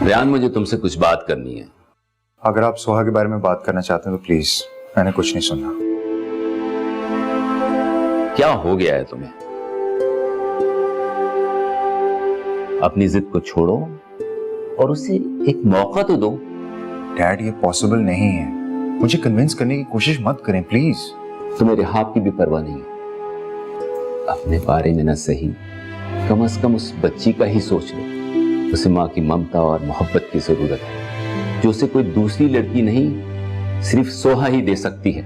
रेहान, मुझे तुमसे कुछ बात करनी है। अगर आप सोहा के बारे में बात करना चाहते हैं तो प्लीज, मैंने कुछ नहीं सुना। क्या हो गया है तुम्हें? अपनी जिद को छोड़ो और उसे एक मौका तो दो। डैड, ये पॉसिबल नहीं है। मुझे कन्विंस करने की कोशिश मत करें प्लीज। तुम्हें रिहाब की भी परवाह नहीं है। अपने बारे में न सही, कम से कम उस बच्ची का ही सोच लो। उसे माँ की ममता और मोहब्बत की जरूरत है, जो उसे कोई दूसरी लड़की नहीं, सिर्फ सोहा ही दे सकती है।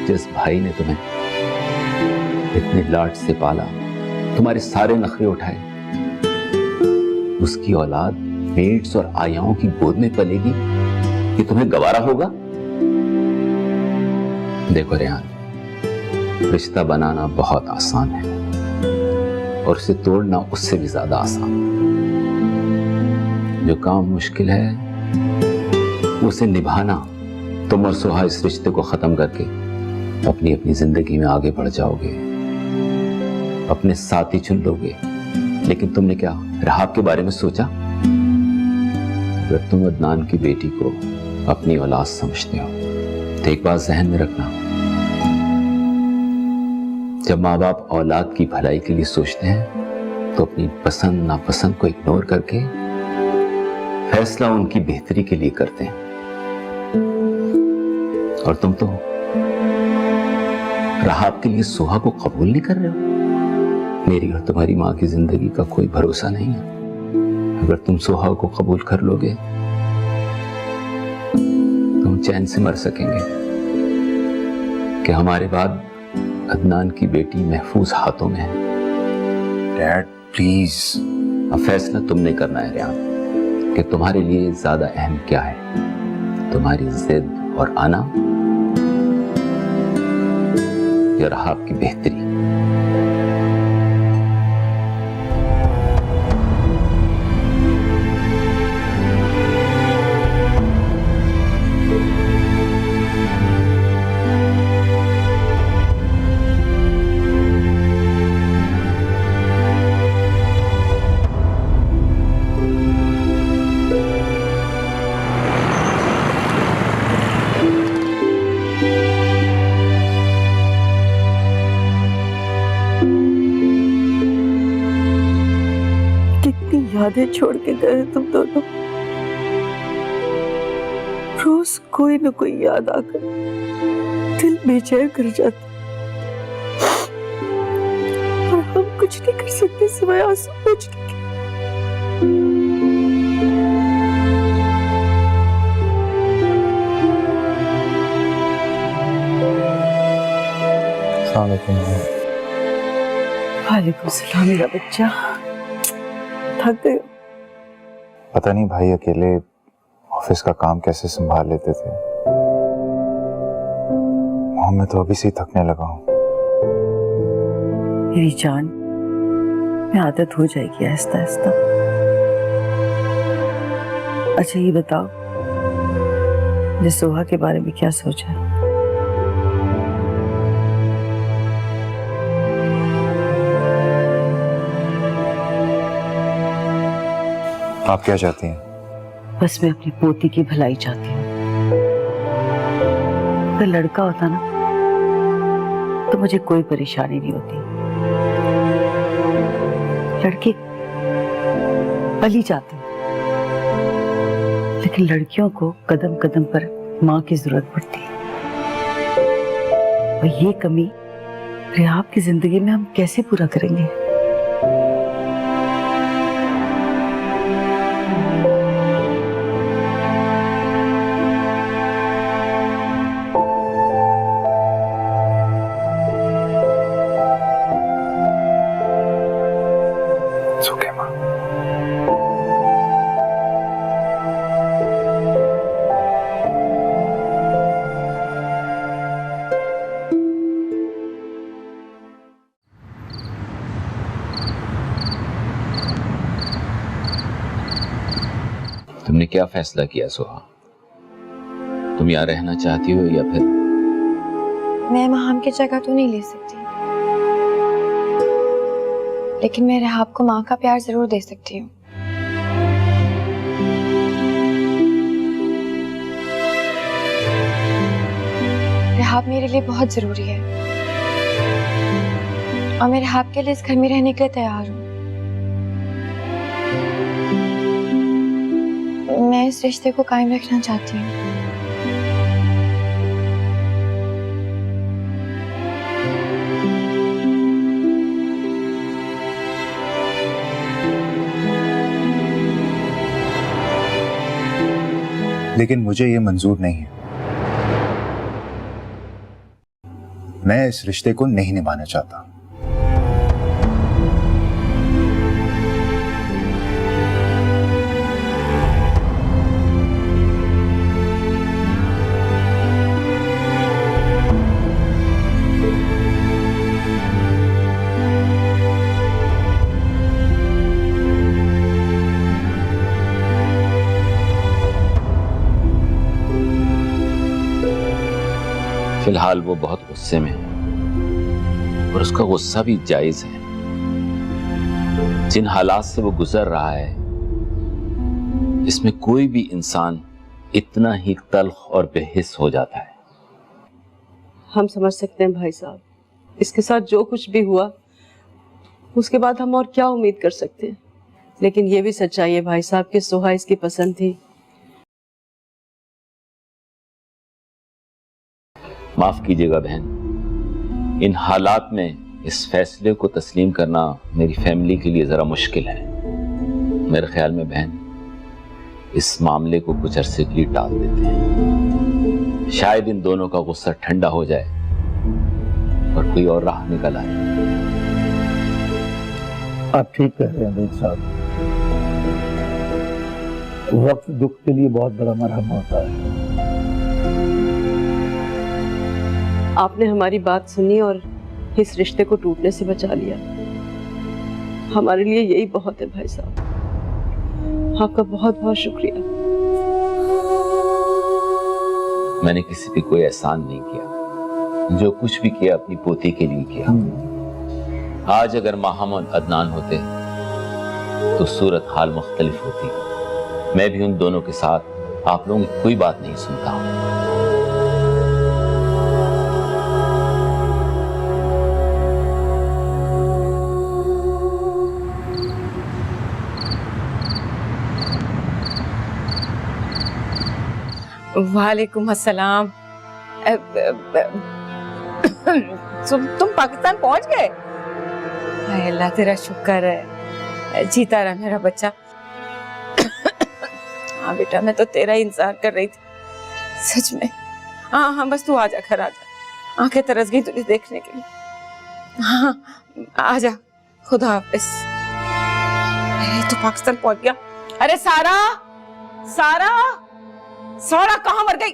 जिस भाई ने तुम्हें इतने लाड से पाला, तुम्हारे सारे नखरे उठाए, उसकी औलाद मेड्स और आयाओं की गोद में पलेगी, ये तुम्हें गवारा होगा? देखो रेहान, रिश्ता बनाना बहुत आसान है और उसे तोड़ना उससे भी ज्यादा आसान। जो काम मुश्किल है उसे निभाना। तुम और सोहा इस रिश्ते को खत्म करके अपनी अपनी जिंदगी में आगे बढ़ जाओगे, अपने साथी चुन लोगे। लेकिन तुमने क्या रिहाब के बारे में सोचा? अगर तुम अदनान की बेटी को अपनी औलाद समझते हो तो एक बात जहन में रखना, जब माँ बाप औलाद की भलाई के लिए सोचते हैं तो अपनी पसंद नापसंद को इग्नोर करके फैसला उनकी बेहतरी के लिए करते हैं। और तुम तो रिहाब के लिए सोहा को कबूल नहीं कर रहे हो। मेरी और तुम्हारी माँ की जिंदगी का कोई भरोसा नहीं है। अगर तुम सोहा को कबूल कर लोगे तो हम चैन से मर सकेंगे कि हमारे बाद अदनान की बेटी महफूज हाथों में है। Dad please. अब फैसला तुमने करना है रेहान कि तुम्हारे लिए ज्यादा अहम क्या है, तुम्हारी जिद और आना या रिहाब की बेहतरी। यादें छोड़ के गए तुम दोनों। रोज कोई न कोई याद आकर दिल बेचैन कर जाता, और हम कुछ नहीं कर सकते सिवाय आंसू पोंछने के। वालेकुम सलाम मेरा बच्चा। थक गए? पता नहीं भाई, अकेले ऑफिस का काम कैसे संभाल लेते थे। मैं तो अभी से ही थकने लगा हूँ। मेरी जान, मैं आदत हो जाएगी आहिस्ता आहिस्ता। अच्छा ये बताओ, मुझे सोहा के बारे में क्या सोचा? आप क्या चाहती हैं? बस मैं अपनी पोती की भलाई चाहती हूँ। अगर लड़का होता ना तो मुझे कोई परेशानी नहीं होती। लड़के पली जाते हैं, लेकिन लड़कियों को कदम कदम पर माँ की जरूरत पड़ती है। और ये कमी रिहाब की जिंदगी में हम कैसे पूरा करेंगे? तुमने क्या फैसला किया सोहा? तुम यहाँ रहना चाहती हो या फिर? मैं महाम की जगह तो नहीं ले सकती। लेकिन मैं रिहाब को माँ का प्यार जरूर दे सकती हूँ। रिहाब मेरे लिए बहुत जरूरी है और मैं रिहाब के लिए इस घर में रहने के लिए तैयार हूँ। मैं इस रिश्ते को कायम रखना चाहती हूँ। लेकिन मुझे ये मंजूर नहीं है। मैं इस रिश्ते को नहीं निभाना चाहता। फिलहाल वो बहुत गुस्से में है और उसका गुस्सा भी जायज है। जिन हालात से वो गुजर रहा है, इसमें कोई भी इंसान इतना ही तल्ख और बेहिस हो जाता है। हम समझ सकते हैं भाई साहब, इसके साथ जो कुछ भी हुआ उसके बाद हम और क्या उम्मीद कर सकते हैं। लेकिन ये भी सच्चाई है भाई साहब कि सोहा इसकी पसंद थी। माफ कीजिएगा बहन, इन हालात में इस फैसले को तस्लीम करना मेरी फैमिली के लिए जरा मुश्किल है। मेरे ख्याल में बहन, इस मामले को कुछ अरसे के लिए टाल देते हैं। शायद इन दोनों का गुस्सा ठंडा हो जाए और कोई और राह निकल आए। आप ठीक कह रहे हैं बेग साहब, वक्त दुख के लिए बहुत बड़ा मरहम होता है। आपने हमारी बात सुनी और इस रिश्ते को टूटने से बचा लिया। हमारे लिए यही बहुत है भाई साहब। आपका बहुत बहुत शुक्रिया। मैंने किसी पे कोई एहसान नहीं किया। जो कुछ भी किया अपनी पोती के लिए किया। आज अगर माहम और अदनान होते तो सूरत हाल मुख्तलिफ होती। मैं भी उन दोनों के साथ आप लोगों की कोई बात नहीं सुनता हूं। वालेकुम अस्सलाम। तुम पाकिस्तान पहुंच गए? हाय अल्लाह, तेरा शुक्र है। जीता रहा मेरा बच्चा। हाँ बेटा, मैं तो तेरा ही इंतजार कर रही थी सच में। हाँ हाँ, बस तू आजा, घर आजा। आंखें तरस गई तुझे देखने के लिए। हाँ आजा, खुदा हाफिज। तो पाकिस्तान पहुंच गया। अरे सारा, सारा सारा कहाँ मर गई?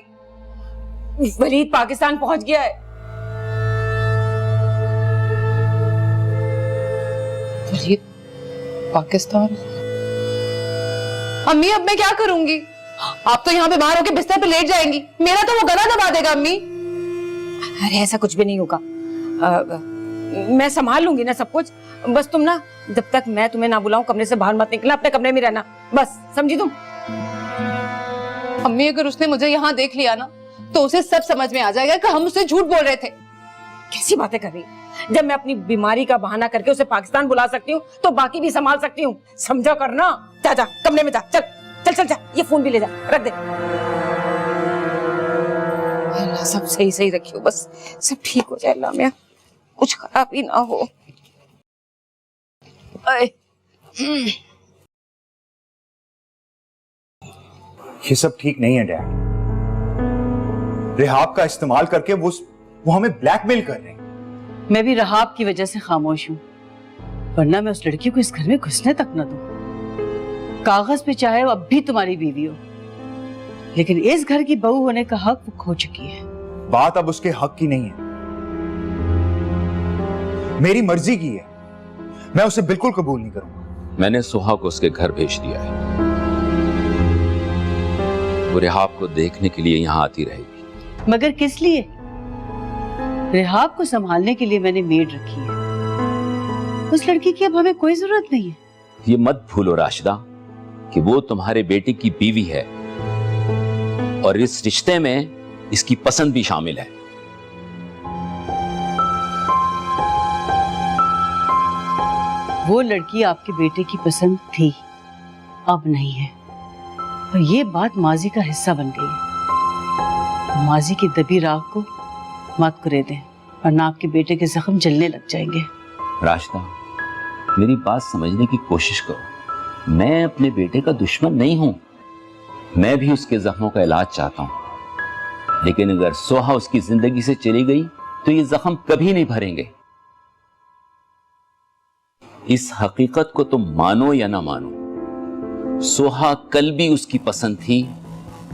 वलीद पाकिस्तान पहुंच गया है। वलीद पाकिस्तान? अम्मी अब मैं क्या करूंगी? आप तो यहाँ बीमार होकर बिस्तर पे लेट जाएंगी, मेरा तो वो गला दबा देगा अम्मी। अरे ऐसा कुछ भी नहीं होगा। मैं संभाल लूंगी ना सब कुछ। बस तुम ना, जब तक मैं तुम्हें ना बुलाऊं कमरे से बाहर मत निकलना, अपने कमरे में रहना, बस समझी तुम? अम्मी अगर उसने मुझे यहाँ देख लिया ना तो उसे सब समझ में आ जाएगा कि हम उससे झूठ बोल रहे थे। कैसी बातें कर रही है? जब मैं अपनी बीमारी का बहाना करके उसे पाकिस्तान बुला सकती हूँ तो बाकी भी संभाल सकती हूँ। समझा करना। जा जा कमरे में जा, चल चल चल जा। ये फोन भी ले जा, रख दे। अल्लाह सब सही सही रखियो, बस सब ठीक हो जाए अल्लाह में, कुछ खराब ही ना हो। ये सब ठीक नहीं है डैड। रिहाब का इस्तेमाल करके वो हमें ब्लैकमेल कर रहे हैं। मैं भी रहाब की वजह से खामोश हूँ, वरना मैं उस लड़की को इस घर में घुसने तक न दूं। कागज पे चाहे वो अब भी तुम्हारी बीवी हो, लेकिन इस घर की बहू होने का हक वो खो चुकी है। बात अब उसके हक की नहीं है, मेरी मर्जी की है। मैं उसे बिल्कुल कबूल नहीं करूंगा। मैंने सोहा को उसके घर भेज दिया है। वो रिहाब को देखने के लिए यहाँ आती रहेगी। मगर किस लिए? रिहाब को संभालने के लिए मैंने मेड रखी है। उस लड़की की अब हमें कोई जरूरत नहीं है। ये मत भूलो राशिदा कि वो तुम्हारे बेटे की बीवी है और इस रिश्ते में इसकी पसंद भी शामिल है। वो लड़की आपके बेटे की पसंद थी, अब नहीं है, और ये बात माजी का हिस्सा बन गई है। माजी की दबी राख को मत कुरे दें, वरना आपके बेटे के जख्म जलने लग जाएंगे। राशिदा, मेरी बात समझने की कोशिश करो। मैं अपने बेटे का दुश्मन नहीं हूं, मैं भी उसके जख्मों का इलाज चाहता हूं, लेकिन अगर सोहा उसकी जिंदगी से चली गई तो ये जख्म कभी नहीं भरेंगे। इस हकीकत को तुम मानो या ना मानो, सोहा कल भी उसकी पसंद थी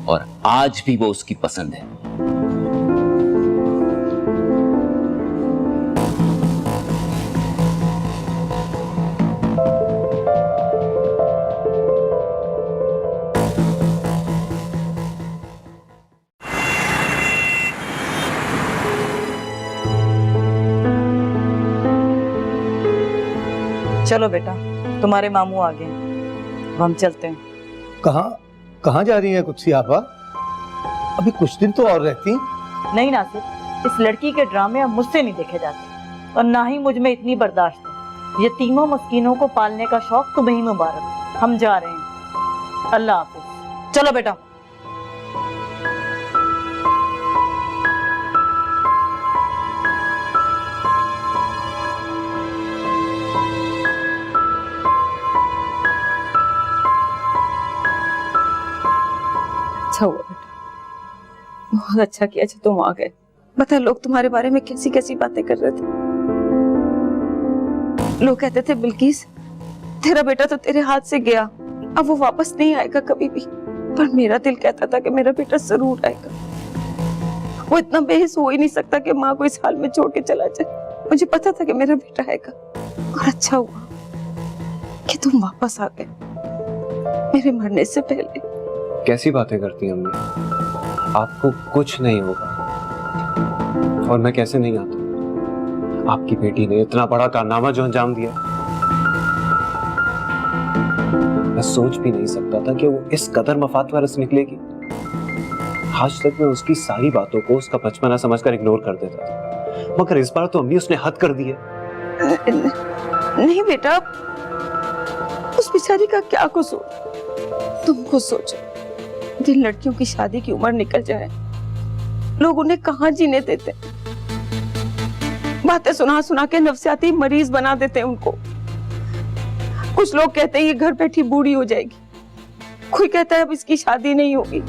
और आज भी वो उसकी पसंद है। चलो बेटा, तुम्हारे मामू आ गए हैं, अब हम चलते हैं। कहाँ जा रही है कुत्सी आपा? अभी कुछ दिन तो और रहती। नहीं नासिर, इस लड़की के ड्रामे अब मुझसे नहीं देखे जाते और ना ही मुझ में इतनी बर्दाश्त है। यतीमों मस्कीनों को पालने का शौक तुम्हें ही मुबारक। हम जा रहे हैं, अल्लाह हाफिज। चलो बेटा। अच्छा हुआ बेटा, बहुत अच्छा किया जो तुम आ गए। बता, लोग तुम्हारे बारे में कैसी कैसी बातें कर रहे थे। लोग कहते थे बिल्किस तेरा बेटा तो तेरे हाथ से गया, अब वो वापस नहीं आएगा कभी भी। पर मेरा दिल कहता था कि मेरा बेटा जरूर आएगा। वो इतना बेहिस हो ही नहीं सकता कि माँ को इस हाल में छोड़ के चला जाए। मुझे पता था कि मेरा बेटा आएगा, और अच्छा हुआ कि तुम वापस आ गए मेरे मरने से पहले। कैसी बातें करती हैं अम्मी? आपको कुछ नहीं होगा। और मैं कैसे नहीं आता? आपकी बेटी ने इतना बड़ा कारनामा जो अंजाम दिया, मैं सोच भी नहीं सकता था कि वो इस कदर मफाद वारस निकलेगी। आज तक मैं उसकी सारी बातों को उसका बचपना समझकर इग्नोर कर देता था, मगर इस बार तो अम्मी उसने हद कर दी है। नहीं बेटा, उस बेचारी का क्या कसूर? तुम खुद सोचो, जिन लड़कियों की शादी की उम्र निकल जाए, लोग उन्हें कहाँ जीने देते। बातें सुना सुना के नफसियाती मरीज बना देते हैं उनको। कुछ लोग कहते हैं ये घर बैठी बूढ़ी हो जाएगी, कोई कहता है अब इसकी शादी नहीं होगी,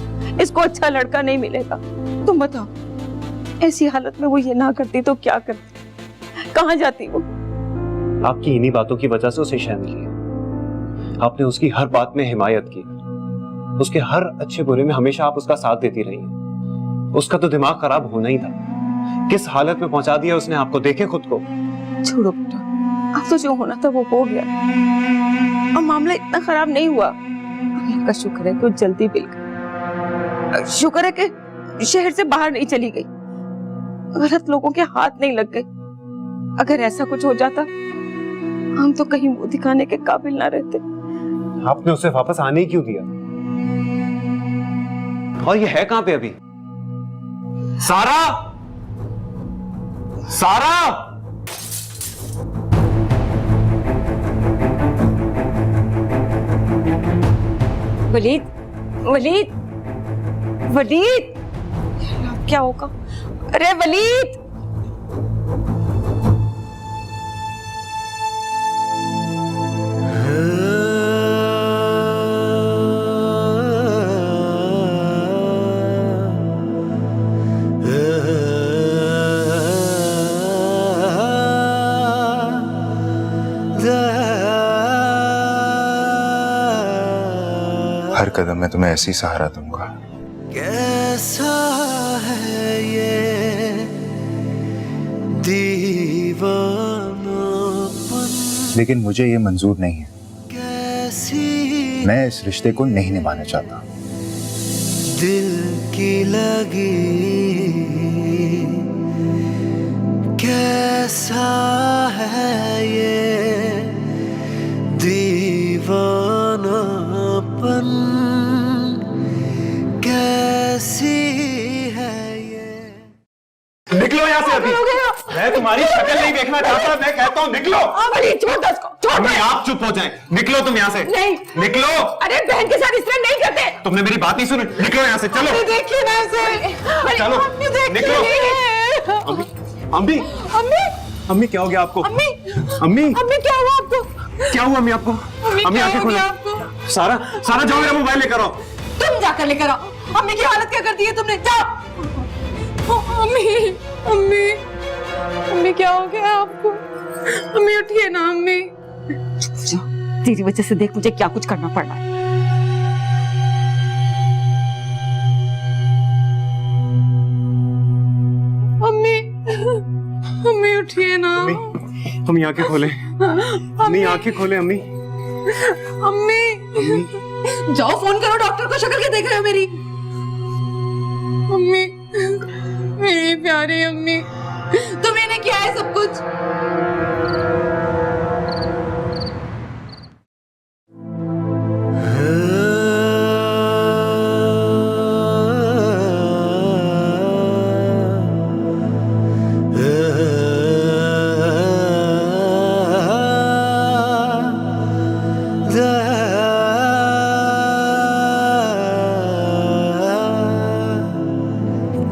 इसको अच्छा लड़का नहीं मिलेगा। तुम बताओ, ऐसी हालत में वो ये ना करती तो क्या करती? कहाँ जाती वो? आपकी इन्हीं बातों की वजह से उसे शय मिली है। आपने उसकी हर बात में हिमायत की, उसके हर अच्छे बुरे में हमेशा आप उसका साथ देती रही हैं। उसका तो दिमाग खराब होना ही था। किस हालत में पहुंचा दिया उसने आपको, देखे खुद को। छोड़ो बेटा, अब तो जो होना था वो हो गया, अब मामला इतना खराब नहीं हुआ। अल्लाह का शुक्र है कि वो जल्दी मिल गई। शुक्र है कि शहर से बाहर नहीं चली गई, गलत लोगों के हाथ नहीं लग गई। अगर ऐसा कुछ हो जाता, हम तो कहीं मुंह दिखाने के काबिल ना रहते। आपने उसे वापस आने ही क्यों दिया? और ये है कहां पे अभी? सारा, सारा! वलीद, वलीद, वलीद, क्या होगा? अरे वलीद! हर कदम में तुम्हें ऐसी सहारा दूंगा। कैसा है ये दीवानापन, लेकिन मुझे ये मंजूर नहीं है। कैसी मैं इस रिश्ते को नहीं निभाना चाहता। दिल की लगी कैसा है ये दीवानापन, कैसी है ये। निकलो यहाँ से अभी। मैं तुम्हारी शक्ल नहीं देखना चाहता, मैं कहता हूँ निकलो। अम्मी आप चुप हो जाएं। निकलो तुम यहाँ से। नहीं निकलो। अरे बहन के साथ इस तरह नहीं करते। तुमने मेरी बात नहीं सुनी। निकलो यहाँ से, चलो। देखिए ना इसे। चलो निकलो। अम्मी अम्मी अम्मी अम्मी क्या हो गया आपको? अम्मी अम्मी अम्मी क्या हुआ आपको? क्या हुआ अम्मी आपको? अम्मी क्या आंखें हो खोलो। गया आपको? सारा सारा जाओ मेरा मोबाइल लेकर आओ। तुम जाकर लेकर आओ। अम्मी की हालत क्या कर दी है तुमने? जाओ। अम्मी अम्मी अम्मी क्या हो गया आपको? अम्मी उठिए ना अम्मी। तेरी वजह से देख मुझे क्या कुछ करना पड़ रहा है। अम्मी अम्मी उठिए ना। अम्मी आंखें खोले। अम्मी आंखें खोले। अम्मी अम्मी जाओ फोन करो डॉक्टर को। शक्ल क्या देख रहे हो मेरी? अम्मी मेरी प्यारी अम्मी, तुम्हें ने किया है सब कुछ।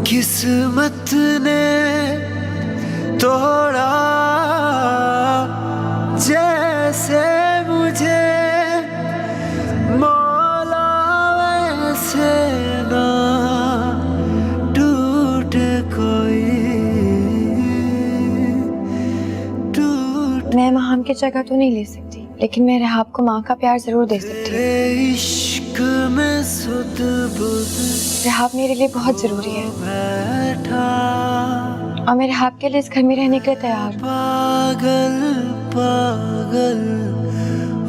किस्मत ने तोड़ा जैसे मुझे, मौला वैसे ना टूटे कोई टूटे। मैं महाम की जगह तो नहीं ले सकती, लेकिन मैं रेहाब को माँ का प्यार जरूर दे सकती हूँ। इश्क में सुध बुध रेहाब मेरे लिए बहुत जरूरी है बैठा, और मैं रेहाब के लिए इस घर में रहने के लिए तैयार हूँ। पागल पागल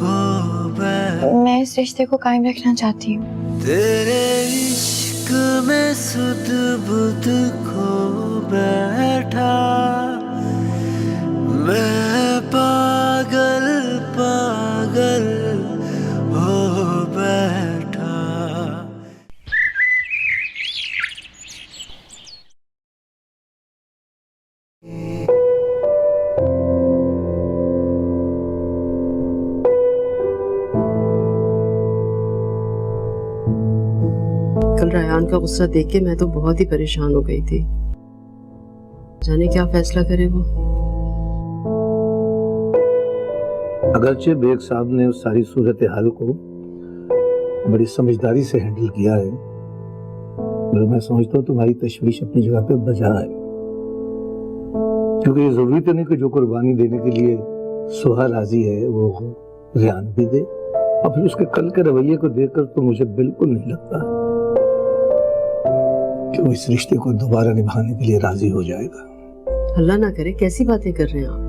हो बैठा, मैं इस रिश्ते को कायम रखना चाहती हूँ। तेरे इश्क में सुध बुध खो बैठा, मैं पागल पागल हो बैठा। कल रायान का गुस्सा देख के मैं तो बहुत ही परेशान हो गई थी। जाने क्या फैसला करे वो। अगरचे बेग साहब ने उस सारी सूरत हाल को बड़ी समझदारी से हैंडल किया है, मगर मैं समझता हूँ तुम्हारी तशवीश अपनी जगह पे बजा है, क्योंकि ये जरूरी तो नहीं कि जो कुर्बानी देने के लिए सुहा राजी है वो रियान भी दे। और फिर उसके कल के रवैये को देखकर तो मुझे बिल्कुल नहीं लगता कि वो इस रिश्ते को दोबारा निभाने के लिए राजी हो जाएगा। अल्लाह ना करे, कैसी बातें कर रहे हैं आप।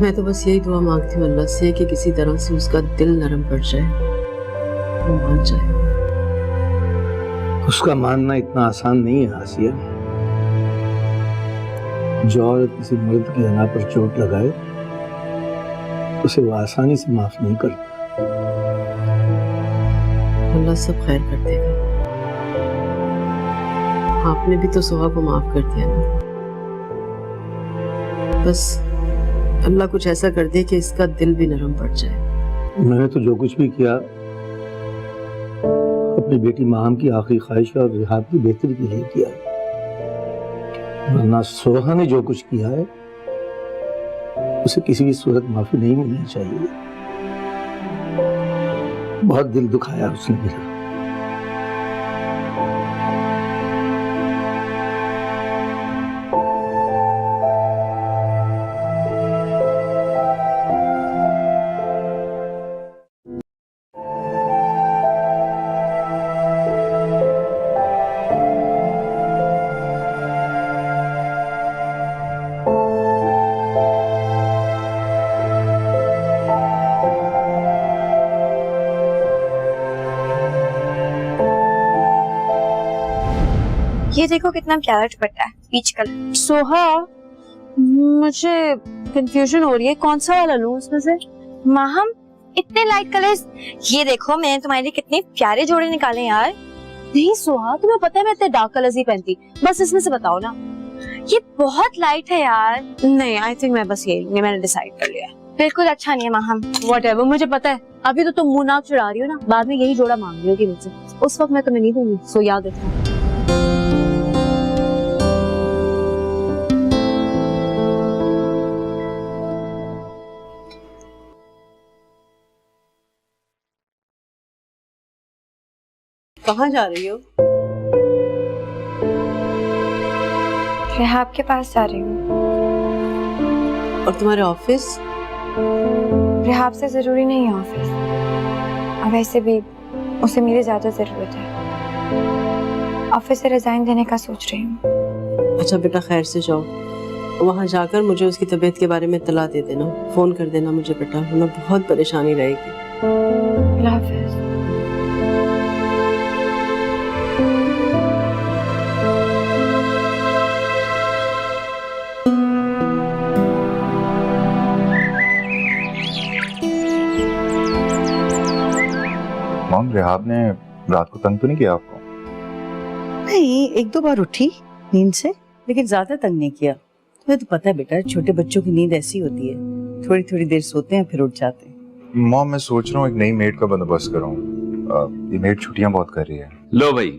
मैं तो बस यही दुआ मांगती हूँ अल्लाह से कि किसी तरह से उसका दिल नरम पड़ जाए, वो मान जाए। उसका मानना इतना आसान नहीं है आसिया। जो औरत किसी मर्द की अना पर चोट लगाए उसे वो आसानी से माफ नहीं करता। अल्लाह सब खैर कर देगा। आपने भी तो सुहा को माफ कर दिया ना, बस अल्लाह कुछ ऐसा कर दे कि इसका दिल भी नरम पड़ जाए। मैंने तो जो कुछ भी किया अपनी बेटी माहम की आखिरी ख्वाहिश और रिहाब की बेहतरी के लिए किया, वरना सोहा ने जो कुछ किया है उसे किसी भी सूरत माफी नहीं मिलनी चाहिए। बहुत दिल दुखाया उसने मेरा। ये देखो कितना प्यारा दुपट्टा है, पीच कलर। सोहा, मुझे कंफ्यूजन हो रही है, कौन सा वाला लूं उसमें से? माहम इतने लाइट कलर्स, ये देखो मैंने तुम्हारे लिए कितने प्यारे जोड़े निकाले यार। नहीं सोहा, तुम्हें पता है मैं इतने डार्क कलर्स ही पहनती, बस इसमें से बताओ ना। ये बहुत लाइट है यार। नहीं, आई थिंक मैं बस ये मैंने डिसाइड कर लिया है। बिल्कुल अच्छा नहीं है माहम। व्हाटएवर, मुझे पता है। अभी तो तुम मुंह नाक चढ़ा रही हो ना, बाद में यही जोड़ा मांग रही होगी मुझसे, उस वक्त मैं तुम्हें नहीं दूंगी, सो याद रखना। कहाँ जा रही हो? रेहाब के पास जा रही हूँ। और तुम्हारे ऑफिस? रेहाब से जरूरी नहीं है ऑफिस, और वैसे भी उसे मेरी ज्यादा जरूरत है। ऑफिस से रिजाइन देने का सोच रही हूँ। अच्छा बेटा, खैर से जाओ, वहाँ जाकर मुझे उसकी तबीयत के बारे में इत्तला दे देना, फोन कर देना मुझे बेटा, वरना बहुत परेशानी रहेगी। अल्लाह हाफिज। मॉम, रेहाब ने रात को तंग तो नहीं किया आपको? नहीं, एक दो बार उठी नींद से, लेकिन ज्यादा तंग नहीं किया। तुम्हें तो पता है बेटा, छोटे बच्चों की नींद ऐसी होती है, थोड़ी थोड़ी देर सोते हैं फिर उठ जाते हैं। मॉम, मैं सोच रहा हूँ एक नई मेड का बंदोबस्त करूँ। ये मेड छुट्टियां बहुत कर रही है। लो भाई,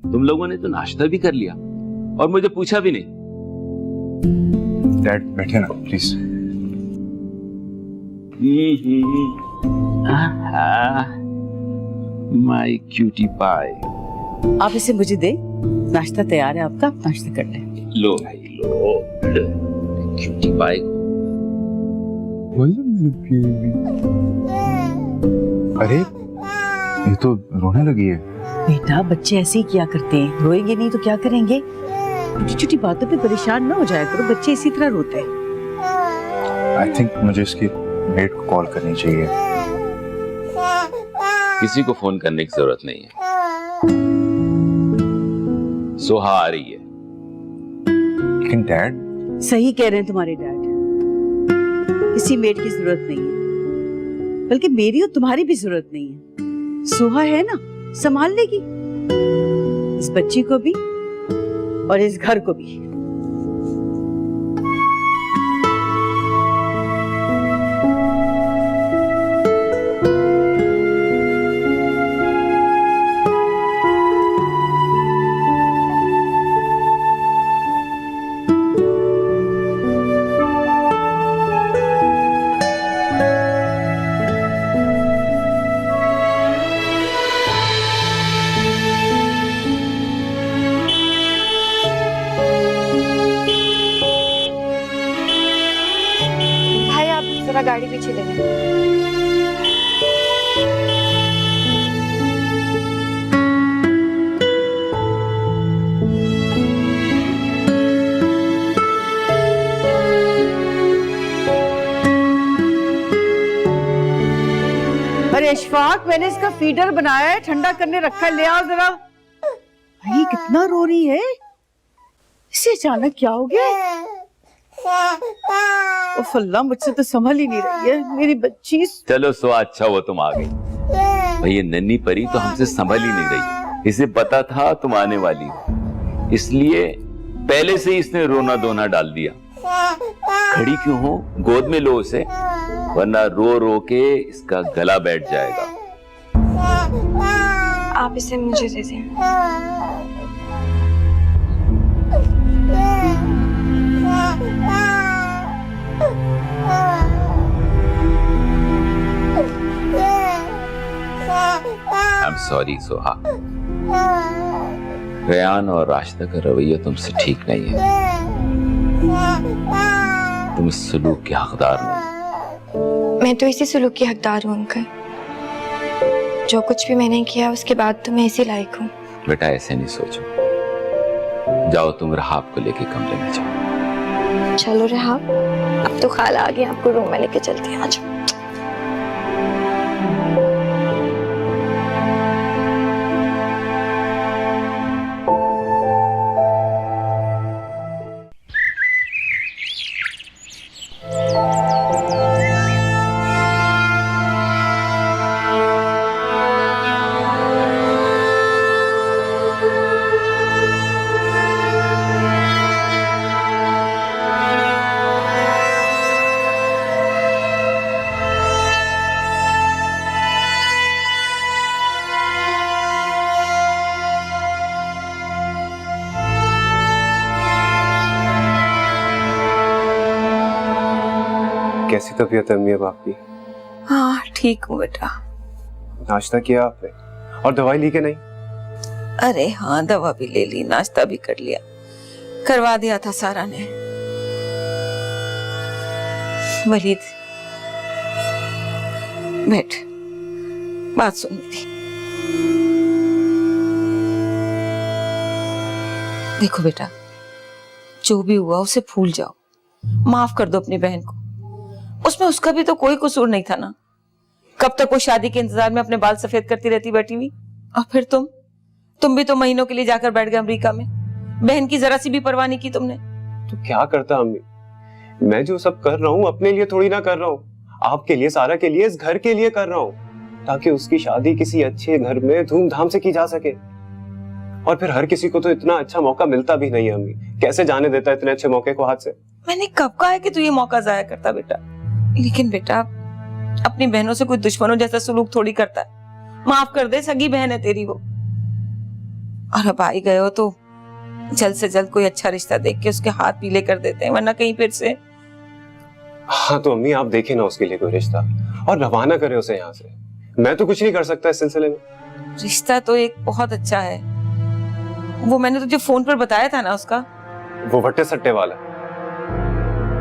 तुम लोगों ने तो नाश्ता भी कर लिया और मुझे पूछा भी नहीं। डैड बैठे ना प्लीज। My cutie pie. आप इसे मुझे दे, नाश्ता तैयार है आपका, आप नाश्ता कर लें। लो भाई लो, क्यूटी पाई। अरे ये तो रोने लगी है। बेटा, बच्चे ऐसे ही किया करते हैं, रोएंगे नहीं तो क्या करेंगे? छोटी छोटी बातों पे परेशान ना हो जाया करो, बच्चे इसी तरह रोते हैं। आई थिंक मुझे इसकी मेड को कॉल करनी चाहिए। किसी को फोन करने की जरूरत नहीं है, सोहा आ रही है। लेकिन डैड, सही कह रहे हैं तुम्हारे डैड, किसी मेड की जरूरत नहीं है, बल्कि मेरी और तुम्हारी भी जरूरत नहीं है। सोहा है ना, संभाल लेगी इस बच्ची को भी और इस घर को भी। जरा गाड़ी पीछे ले लें। अरे इशफाक, मैंने इसका फीडर बनाया है, ठंडा करने रखा है, ले आओ जरा। भाई कितना रो रही है, इसे अचानक क्या हो गया? उफ अल्लाह, मुझसे तो संभल ही नहीं रही है मेरी बच्ची। चलो सो अच्छा हुआ तुम आ गई। भाई ये नन्ही परी तो हमसे संभल ही नहीं रही, इसे पता था तुम आने वाली हो, इसलिए पहले से ही इसने रोना धोना डाल दिया। खड़ी क्यों हो, गोद में लो उसे, वरना रो रो के इसका गला बैठ जाएगा। आप इसे मुझे दे दें। I'm sorry सोहा, रेयान और राशिदा का रवैया तुमसे ठीक नहीं है, तुम इस सलूक के हकदार नहीं। मैं तो इसी सलूक की हकदार हूँ अंकल, जो कुछ भी मैंने किया उसके बाद तो मैं इसी लायक हूँ। बेटा ऐसे नहीं सोचो, जाओ तुम रहाब को लेके कमरे में जाओ। चलो रेहाब, अब तो खाला आ गई, आपको रूम में लेके चलते हैं, आ जाओ। कैसी तबीयत है अम्मी अब आपकी? हाँ ठीक हूँ बेटा। नाश्ता किया आपने और दवाई ली के नहीं? अरे हाँ दवा भी ले ली, नाश्ता भी कर लिया, करवा दिया था सारा ने। वलीद बैठ, बात सुन मेरी। देखो बेटा, जो भी हुआ उसे भूल जाओ, माफ कर दो अपनी बहन को। उसमें उसका भी तो कोई कसूर नहीं था ना। कब तक वो शादी के इंतजार में अपने बाल सफेद करती रहती बैठी हुई। और फिर तुम भी तो महीनों के लिए जाकर बैठ गए अमेरिका में। बहन की जरा सी भी परवाह नहीं की तुमने। तो क्या करता अम्मी, मैं जो सब कर रहा हूँ अपने लिए थोड़ी ना कर रहा हूँ, आपके लिए, सारा के लिए, इस घर के लिए कर रहा हूँ, ताकि उसकी शादी किसी अच्छे घर में धूमधाम से की जा सके। और फिर हर किसी को तो इतना अच्छा मौका मिलता भी नहीं है अम्मी, कैसे जाने देता इतने अच्छे मौके को हाथ से। मैंने कब कहा है कि तू ये मौका जाया करता बेटा। लेकिन बेटा अपनी बहनों से कोई दुश्मनों जैसा सलूक थोड़ी करता है। माफ कर दे, सगी बहन है तेरी वो। और अब आई गए हो तो जल्द से जल्द कोई अच्छा रिश्ता देख के उसके हाथ पीले कर देते हैं, वरना कहीं फिर से। हाँ तो अम्मी आप देखें ना उसके लिए कोई रिश्ता और रवाना करें उसे यहाँ से। मैं तो कुछ नहीं कर सकता इस सिलसिले में। रिश्ता तो एक बहुत अच्छा है, वो मैंने तुझे फोन पर बताया था ना उसका। वो वट्टे सट्टे वाला।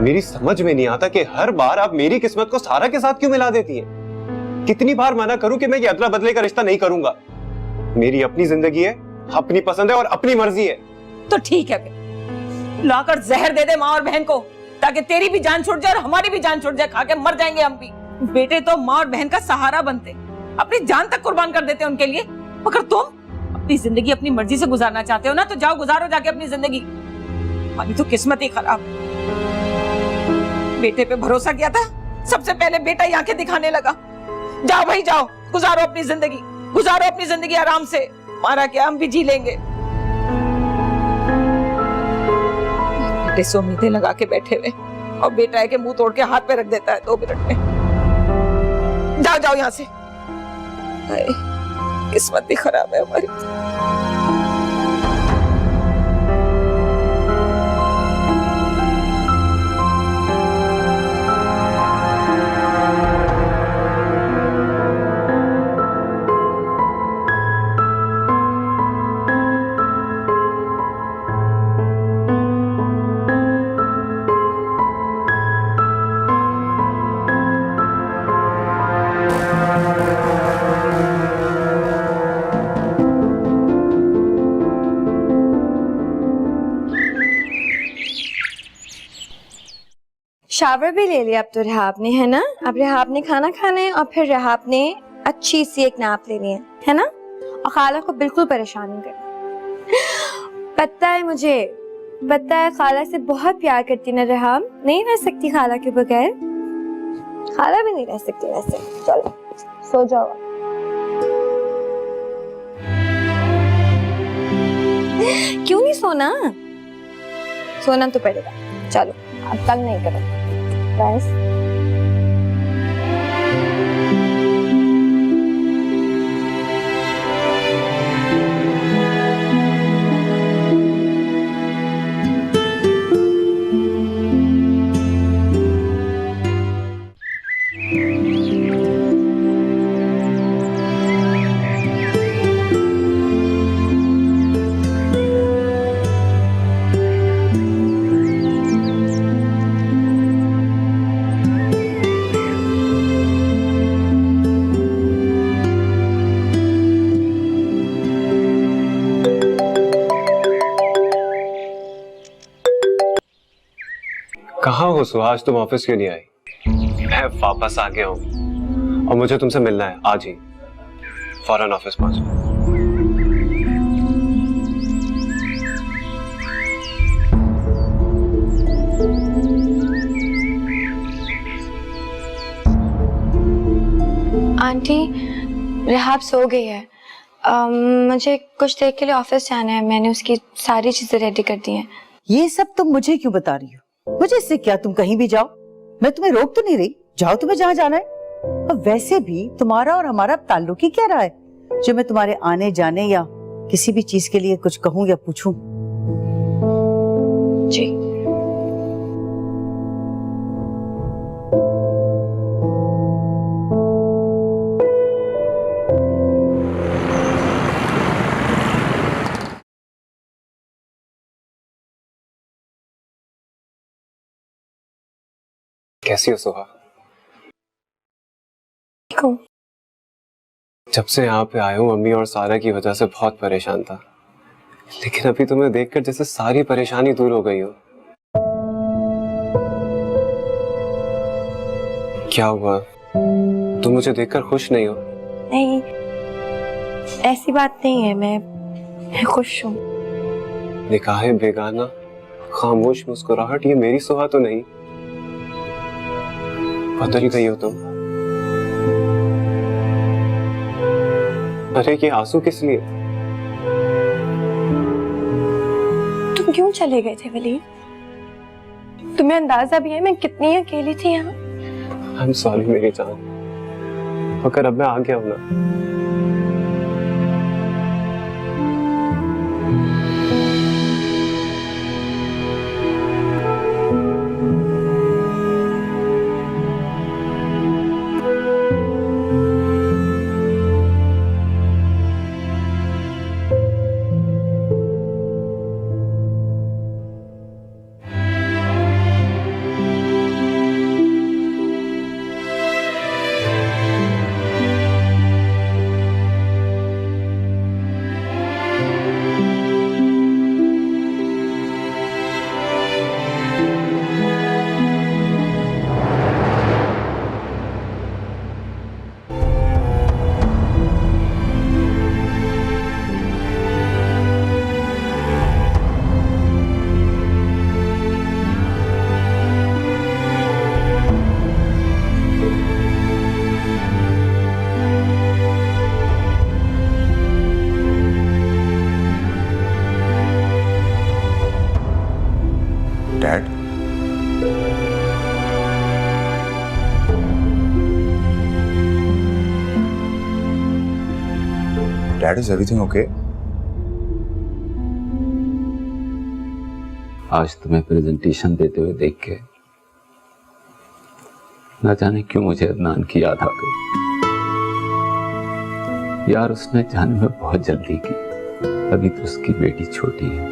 मेरी समझ में नहीं आता कि हर बार आप मेरी किस्मत को सारा के साथ क्यों मिला देती हैं। कितनी बार मना करूं कि मैं ये अदला बदले का रिश्ता नहीं करूंगा। मेरी अपनी जिंदगी है, अपनी पसंद है और अपनी मर्जी है। तो ठीक है, लाकर जहर दे दे माँ और बहन को, ताकि तेरी भी जान छूट जाए और हमारी भी जान छूट जाए। खा के मर जाएंगे हम भी। बेटे तो माँ और बहन का सहारा बनते, अपनी जान तक कुर्बान कर देते उनके लिए। मगर तुम अपनी जिंदगी अपनी मर्जी से गुजारना चाहते हो ना, तो जाओ गुजारो जाके अपनी जिंदगी। हमारी तो किस्मत ही खराब है। बेटे पे भरोसा किया था, सबसे पहले बेटा ही आंखें दिखाने लगा। जाओ भाई जाओ, गुजारो अपनी जिंदगी, गुजारो अपनी जिंदगी आराम से। हमारा क्या, हम भी जी लेंगे। बेटे से उम्मीदें लगा के बैठे हुए और बेटा है के मुंह तोड़ के हाथ पे रख देता है 2 मिनट में। जाओ जाओ यहाँ से। किस्मत भी खराब है हमारी। शावर भी ले लिया अब तो रिहाब ने, है ना। अब रिहाब ने खाना खाना है और फिर रिहाब ने अच्छी सी एक नाप लेनी है ना। और खाला को बिल्कुल परेशान नहीं करना। पता है मुझे, पता है खाला से बहुत प्यार करती ना रिहाब। नहीं रह सकती खाला के बगैर, खाला भी नहीं रह सकती वैसे। चलो सो जाओ। क्यों नहीं सोना, सोना तो पड़ेगा। चलो अब तंग नहीं करो गाइस। कहाँ हो सुहास, तुम ऑफिस क्यों नहीं आई? मैं वापस आ गया हूँ और मुझे तुमसे मिलना है आज ही। फौरन ऑफिस पहुंचो। आंटी रिहाब सो गई है। मुझे कुछ देर के लिए ऑफिस जाना है। मैंने उसकी सारी चीजें रेडी कर दी हैं। ये सब तुम मुझे क्यों बता रही हो? मुझे इससे क्या, तुम कहीं भी जाओ, मैं तुम्हें रोक तो नहीं रही। जाओ तुम्हें जहाँ जाना है। और वैसे भी तुम्हारा और हमारा ताल्लुक ही क्या रहा है जो मैं तुम्हारे आने जाने या किसी भी चीज के लिए कुछ कहूँ या पूछूं? जी कैसी हो सुहा? ठीक हूँ। जब से यहाँ पे आया हूँ मम्मी और सारा की वजह से बहुत परेशान था, लेकिन अभी तुम्हें देखकर जैसे सारी परेशानी दूर हो गई हो। क्या हुआ? तुम मुझे देखकर खुश नहीं हो? नहीं, ऐसी बात नहीं है, मैं खुश हूँ। निकाहे बेगाना, खामोश मुस्कुराहट, ये मेरी सुहा तो नहीं? बदल गई हो तुम। अरे ये आंसू किस लिए? तुम क्यों चले गए थे वलीद? तुम्हें अंदाजा भी है मैं कितनी अकेली थी यहाँ? आई एम सॉरी मेरी जान, मगर अब मैं आ गया हूं ना। Dad, dad, is everything okay? आज तुम्हें प्रेजेंटेशन देते हुए देख के ना जाने क्यों मुझे अदनान की याद आ गई। यार उसने जाने में बहुत जल्दी की, अभी तो उसकी बेटी छोटी है,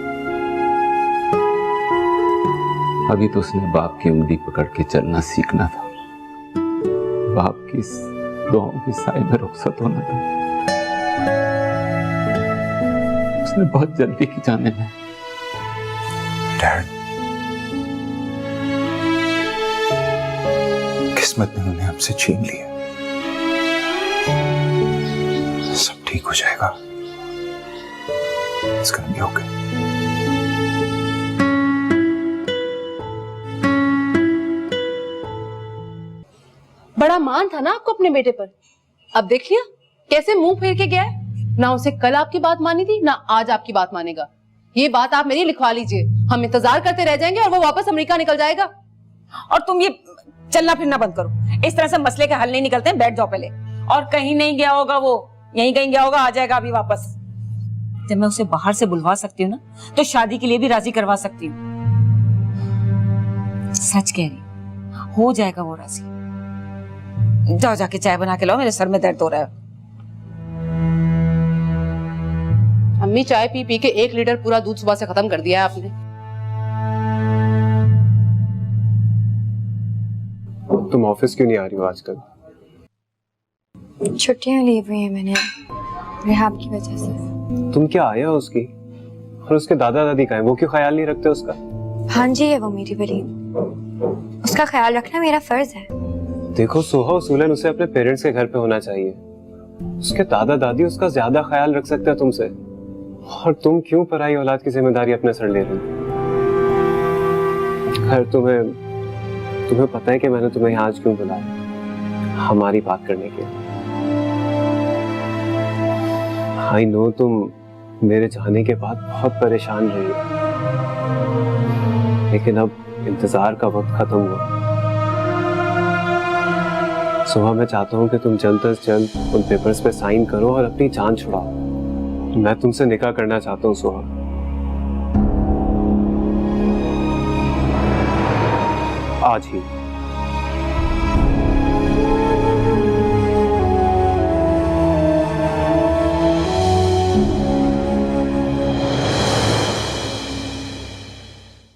अभी तो उसने बाप की उंगली पकड़ के चलना सीखना था, बाप की दुआओं की साए में रुखसत होना था। उसने बहुत जल्दी की जाने में। डैड, किस्मत ने उन्हें हमसे छीन लिया। सब ठीक हो जाएगा। It's gonna be okay. बड़ा मान था ना आपको अपने बेटे पर, अब देख लिया कैसे मुंह फेर के गया है। ना उसे कल आपकी बात मानी थी, ना आज आपकी बात मानेगा। ये बात आप मेरी लिखवा लीजिए, हम इंतजार करते रह जाएंगे और वो वापस अमेरिका निकल जाएगा। और तुम ये चलना फिरना बंद करो, इस तरह से मसले के हल नहीं निकलते हैं। बैठ जाओ पहले। और कहीं नहीं गया होगा वो, यहीं कहीं गया होगा, आ जाएगा अभी वापस। जब मैं उसे बाहर से बुलवा सकती हूँ ना, तो शादी के लिए भी राजी करवा सकती हूँ। सच कह रही, हो जाएगा वो राजी। जाओ जाके चाय बना के लाओ, मेरे सर में दर्द हो रहा है। अम्मी चाय पी पी के 1 लीटर पूरा दूध सुबह से खत्म कर दिया है आपने। तुम ऑफिस क्यों नहीं आ रही हो आजकल? छुट्टियां ली हुई हैं मैंने रिहाब की वजह से। तुम क्या आया हो उसकी? और उसके दादा दादी का है, वो क्यों ख्याल नहीं रखते उसका? भांजी है वो मेरी बड़ी, उसका ख्याल रखना मेरा फर्ज है। देखो सोहा उसूलन उसे अपने पेरेंट्स के घर पे होना चाहिए। उसके दादा दादी उसका ज्यादा ख्याल रख सकते हैं तुमसे, और तुम क्यों पराई औलाद की जिम्मेदारी अपने सर ले रही हो? खैर तुम्हें पता है कि मैंने तुम्हें आज क्यों बुलाया? हमारी बात करने के लिए। आई नो तुम मेरे जाने के बाद बहुत परेशान रही हो, लेकिन अब इंतजार का वक्त खत्म हुआ। सुबह मैं चाहता हूँ कि तुम जल्द से जल्द उन पेपर्स पे साइन करो और अपनी जान छुड़ाओ। मैं तुमसे निकाह करना चाहता हूँ सुहा। आज ही।